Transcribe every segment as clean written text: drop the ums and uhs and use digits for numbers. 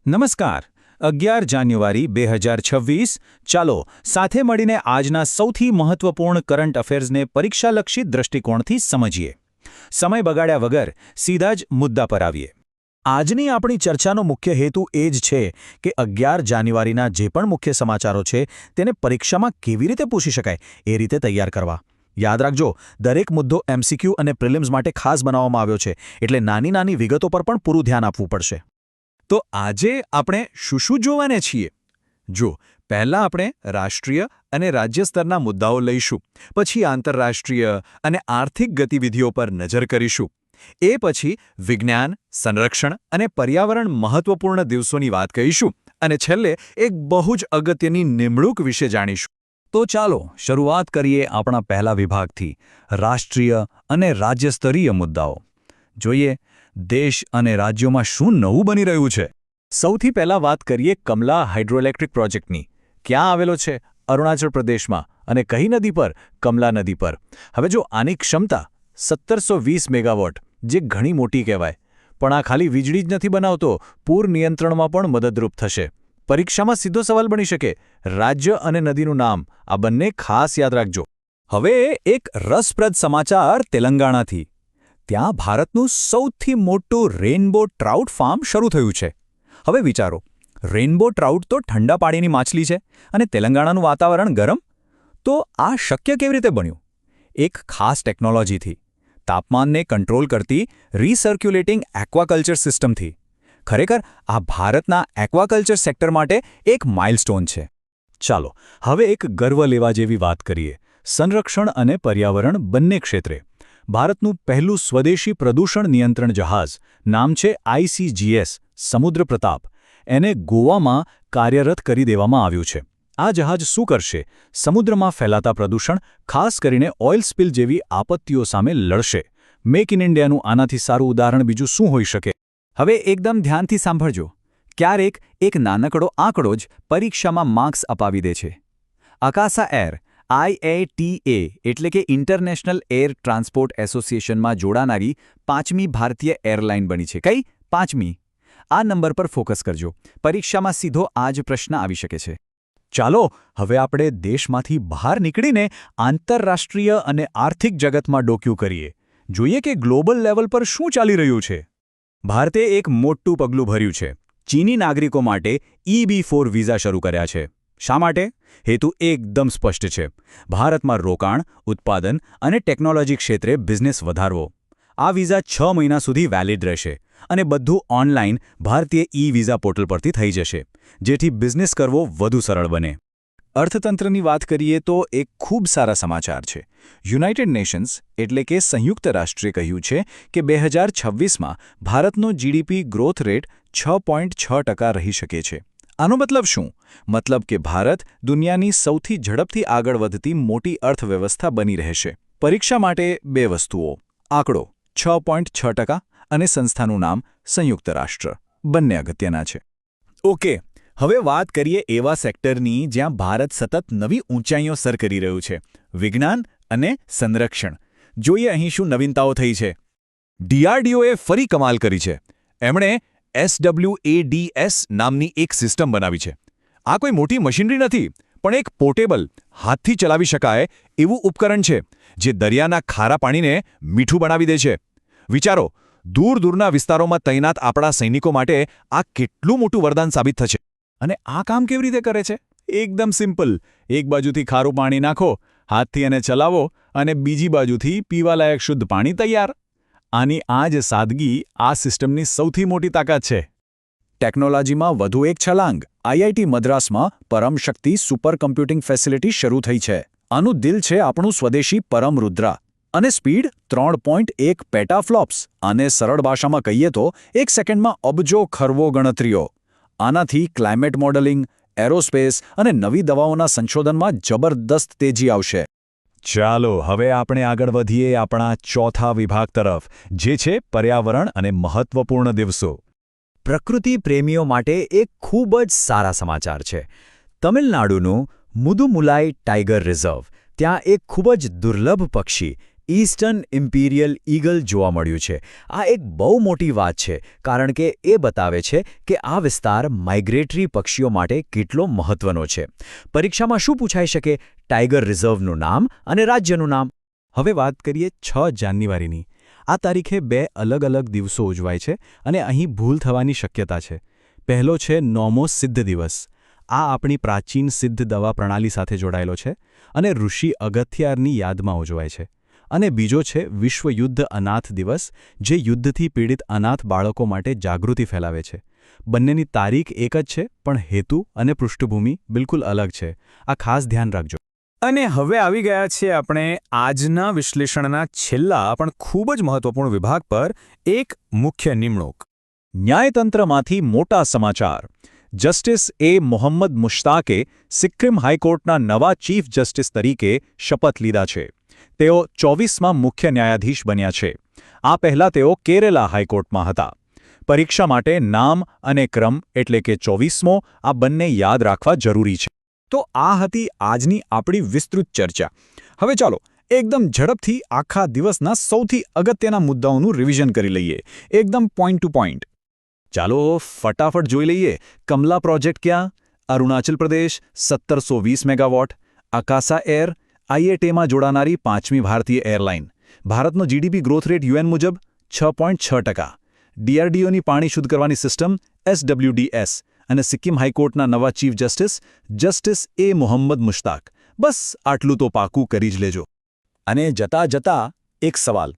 નમસ્કાર 11 જાન્યુઆરી 2026 ચાલો સાથે મળીને આજના સૌથી મહત્વપૂર્ણ કરંટ અફેર્સને પરીક્ષાલક્ષી દૃષ્ટિકોણથી સમજીએ સમય બગાડ્યા વગર સીધા જ મુદ્દા પર આવીએ આજની આપણી ચર્ચાનો મુખ્ય હેતુ એ જ છે કે 11 જાન્યુઆરીના જે પણ મુખ્ય સમાચારો છે તેને પરીક્ષામાં કેવી રીતે પૂછી શકાય એ રીતે તૈયાર કરવા યાદ રાખજો દરેક મુદ્દો એમસીક્યુ અને પ્રિલિમ્સ માટે ખાસ બનાવવામાં આવ્યો છે એટલે નાની વિગતો પર પણ પૂરું ધ્યાન આપવું પડશે તો આજે આપણે શું જોવાને છીએ જો પહેલાં આપણે રાષ્ટ્રીય અને રાજ્ય સ્તરના મુદ્દાઓ લઈશું પછી આંતરરાષ્ટ્રીય અને આર્થિક ગતિવિધિઓ પર નજર કરીશું એ પછી વિજ્ઞાન સંરક્ષણ અને પર્યાવરણ મહત્વપૂર્ણ દિવસોની વાત કહીશું અને છેલ્લે એક બહુ જ અગત્યની નિમણૂક વિશે જાણીશું તો ચાલો શરૂઆત કરીએ આપણા પહેલા વિભાગથી રાષ્ટ્રીય અને રાજ્યસ્તરીય મુદ્દાઓ જોઈએ દેશ અને રાજ્યોમાં શું નવું બની રહ્યું છે સૌથી પહેલા વાત કરીએ કમલા હાઇડ્રોઇલેક્ટ્રિક પ્રોજેક્ટની ક્યાં આવેલો છે અરુણાચલ પ્રદેશમાં અને કઈ નદી પર કમલા નદી પર હવે જો આની ક્ષમતા 1720 મેગાવોટ જે ઘણી મોટી કહેવાય પણ આ ખાલી વીજળી જ નથી બનાવતો પૂર નિયંત્રણમાં પણ મદદરૂપ થશે પરીક્ષામાં સીધો સવાલ બની શકે રાજ્ય અને નદીનું નામ આ બંને ખાસ યાદ રાખજો હવે એક રસપ્રદ સમાચાર તેલંગાણાથી ત્યાં ભારતનું સૌથી મોટું રેઇનબો ટ્રાઉટ ફાર્મ શરૂ થયું છે હવે વિચારો રેઇનબો ટ્રાઉટ તો ઠંડા પાણીની માછલી છે અને તેલંગાણાનું વાતાવરણ ગરમ તો આ શક્ય કેવી રીતે બન્યું એક ખાસ ટેકનોલોજીથી તાપમાનને કંટ્રોલ કરતી રીસર્ક્યુલેટિંગ એક્વાકલ્ચર સિસ્ટમથી ખરેખર આ ભારતના એક્વાકલ્ચર સેક્ટર માટે એક માઇલસ્ટોન છે ચાલો હવે એક ગર્વ લેવા જેવી વાત કરીએ સંરક્ષણ અને પર્યાવરણ બંને ક્ષેત્રે ભારતનું પહેલું સ્વદેશી પ્રદૂષણ નિયંત્રણ જહાજ નામ છે ICGS સમુદ્ર પ્રતાપ એને ગોવામાં કાર્યરત કરી દેવામાં આવ્યું છે આ જહાજ શું કરશે સમુદ્રમાં ફેલાતા પ્રદૂષણ ખાસ કરીને ઓઇલ સ્પિલ જેવી આપત્તિઓ સામે લડશે મેક ઇન ઇન્ડિયાનું આનાથી સારું ઉદાહરણ બીજું શું હોઈ શકે હવે એકદમ ધ્યાનથી સાંભળજો ક્યારેક એક નાનકડો આંકડો જ પરીક્ષામાં માર્ક્સ અપાવી દે છે આકાશા એર IATA એટલે કે ઇન્ટરનેશનલ એર ટ્રાન્સપોર્ટ એસોસિએશનમાં જોડાનારી 5મી ભારતીય એરલાઇન બની છે કઈ 5મી આ નંબર પર ફોકસ કરજો પરીક્ષામાં સીધો આ જ પ્રશ્ન આવી શકે છે ચાલો હવે આપણે દેશમાંથી બહાર નીકળીને આંતરરાષ્ટ્રીય અને આર્થિક જગતમાં ડોક્યું કરીએ જોઈએ કે ગ્લોબલ લેવલ પર શું ચાલી રહ્યું છે ભારતે એક મોટું પગલું ભર્યું છે ચીની નાગરિકો માટે EB4 વિઝા શરૂ કર્યા છે શા માટે હેતુ એકદમ સ્પષ્ટ છે ભારતમાં રોકાણ ઉત્પાદન અને ટેકનોલોજી ક્ષેત્રે બિઝનેસ વધારવો આ વિઝા 6 મહિના સુધી વેલિડ રહેશે અને બધું ઓનલાઈન ભારતીય વિઝા પોર્ટલ પરથી થઈ જશે જેથી બિઝનેસ કરવો વધુ સરળ બને અર્થતંત્રની વાત કરીએ તો એક ખૂબ સારા સમાચાર છે યુનાઇટેડ નેશન્સ એટલે કે સંયુક્ત રાષ્ટ્રે કહ્યું છે કે 2026માં ભારતનો GDP ગ્રોથ રેટ 6.6% રહી શકે છે આનો મતલબ શું મતલબ કે ભારત દુનિયાની સૌથી ઝડપથી આગળ વધતી મોટી અર્થવ્યવસ્થા બની રહેશે પરીક્ષા માટે બે વસ્તુઓ આંકડો 6.6% અને સંસ્થાનું નામ સંયુક્ત રાષ્ટ્ર બંને અગત્યના છે ઓકે હવે વાત કરીએ એવા સેક્ટરની જ્યાં ભારત સતત નવી ઊંચાઈઓ સર કરી રહ્યું છે વિજ્ઞાન અને સંરક્ષણ જોઈએ અહીં શું નવીનતાઓ થઈ છે DRDOએ ફરી કમાલ કરી છે એમણે SWADS નામની એક સિસ્ટમ બનાવી છે આ કોઈ મોટી મશીનરી નથી પણ એક પોર્ટેબલ હાથથી ચલાવી શકાય એવું ઉપકરણ છે જે દરિયાના ખારા પાણીને મીઠું બનાવી દે છે વિચારો દૂરના વિસ્તારોમાં તૈનાત આપણા સૈનિકો માટે આ કેટલું મોટું વરદાન સાબિત થશે અને આ કામ કેવી રીતે કરે છે એકદમ સિમ્પલ એક બાજુથી ખારું પાણી નાખો હાથથી એને ચલાવો અને બીજી બાજુથી પીવાલાયક શુદ્ધ પાણી તૈયાર આની આ જ સાદગી આ સિસ્ટમની સૌથી મોટી તાકાત છે ટેકનોલોજીમાં વધુ એક છલાંગ IIT મદ્રાસમાં પરમ શક્તિ સુપર કમ્પ્યુટિંગ ફેસિલિટી શરૂ થઈ છે આનું દિલ છે આપણું સ્વદેશી પરમ રુદ્રા અને સ્પીડ 3.1 પેટાફ્લોપ્સ અને સરળ ભાષામાં કહીએ તો એક સેકન્ડમાં અબજો ખરવો ગણતરીઓ આનાથી ક્લાઇમેટ મોડેલિંગ એરોસ્પેસ અને નવી દવાઓના સંશોધનમાં જબરદસ્ત તેજી આવશે ચાલો હવે આપણે આગળ વધીએ આપણા ચોથા વિભાગ તરફ જે છે પર્યાવરણ અને મહત્વપૂર્ણ દિવસો પ્રકૃતિ પ્રેમીઓ માટે એક ખૂબ જ સારા સમાચાર છે તમિલનાડુનું મુદુમુલાઈ ટાઇગર રિઝર્વ ત્યાં એક ખૂબ જ દુર્લભ પક્ષી ઈસ્ટર્ન ઇમ્પિરિયલ ઈગલ જોવા મળ્યું છે. આ એક બહુ મોટી વાત છે કારણ કે એ બતાવે છે કે આ વિસ્તાર માઇગ્રેટરી પક્ષીઓ માટે કેટલો મહત્વનો છે. પરીક્ષામાં શું પૂછાઈ શકે? ટાઇગર રિઝર્વનું નામ અને રાજ્યનું નામ. હવે વાત કરીએ 6 જાન્યુઆરીની. આ તારીખે 2 અલગ-અલગ દિવસો ઉજવાય છે અને અહીં ભૂલ થવાની શક્યતા છે. પહેલો છે 9મો સિદ્ધ દિવસ. આ આપણી પ્રાચીન સિદ્ધ દવા પ્રણાલી સાથે જોડાયેલો છે અને ઋષિ અગત્યારની યાદમાં ઉજવાય છે. અને બીજો છે વિશ્વ યુદ્ધ અનાથ દિવસ, જે યુદ્ધથી પીડિત અનાથ બાળકો માટે જાગૃતિ ફેલાવે છે. બંનેની તારીખ એક જ છે, પણ હેતુ અને પૃષ્ઠભૂમિ બિલકુલ અલગ છે. આ ખાસ ધ્યાન રાખજો. અને હવે આવી ગયા છે આપણે આજના વિશ્લેષણના છેલ્લા પણ ખૂબ જ મહત્વપૂર્ણ વિભાગ પર, એક મુખ્ય નિમણૂક. ન્યાયતંત્રમાંથી મોટા સમાચાર. જસ્ટિસ એ મોહમ્મદ મુશ્તાકે સિક્કિમ હાઈકોર્ટના નવા ચીફ જસ્ટિસ તરીકે શપથ લીધા છે. તેઓ 24માં મુખ્ય ન્યાયાધીશ બન્યા છે. આ પહેલાં તેઓ કેરેલા હાઈકોર્ટમાં હતા. પરીક્ષા માટે નામ અને ક્રમ એટલે કે 24મો આ બંને યાદ રાખવા જરૂરી છે. તો આ હતી આજની આપણી વિસ્તૃત ચર્ચા. હવે ચાલો એકદમ ઝડપથી આખા દિવસના સૌથી અગત્યના મુદ્દાઓનું રિવિઝન કરી લઈએ, એકદમ પોઈન્ટ ટુ પોઈન્ટ. ચાલો ફટાફટ જોઈ લઈએ. કમલા પ્રોજેક્ટ ક્યાં? અરુણાચલ પ્રદેશ 1720 મેગાવોટ. અકાસા એર આઈએટીમાં જોડાનારી 5મી ભારતીય એરલાઇન. ભારતનો જીડીપી ગ્રોથ રેટ યુએન મુજબ 6.6%. ડીઆરડીઓની પાણી શુદ્ધ કરવાની સિસ્ટમ SWDS. અને સિક્કિમ હાઈકોર્ટના નવા ચીફ જસ્ટિસ એ મોહમ્મદ મુશ્તાક. બસ આટલું તો પાકું કરી જ લેજો. અને જતા એક સવાલ.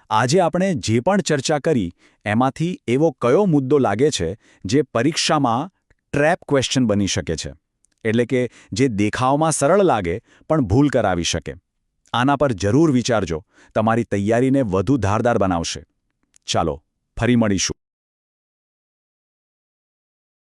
આજે આપણે જે પણ ચર્ચા કરી એમાંથી એવો કયો મુદ્દો લાગે છે જે પરીક્ષામાં ટ્રેપ ક્વેશ્ચન બની શકે છે? એટલે કે જે દેખાવમાં સરળ લાગે પણ ભૂલ કરાવી શકે. આના પર જરૂર વિચારજો. તમારી તૈયારીને વધુ ધારદાર બનાવશે. ચાલો ફરી મળીશું.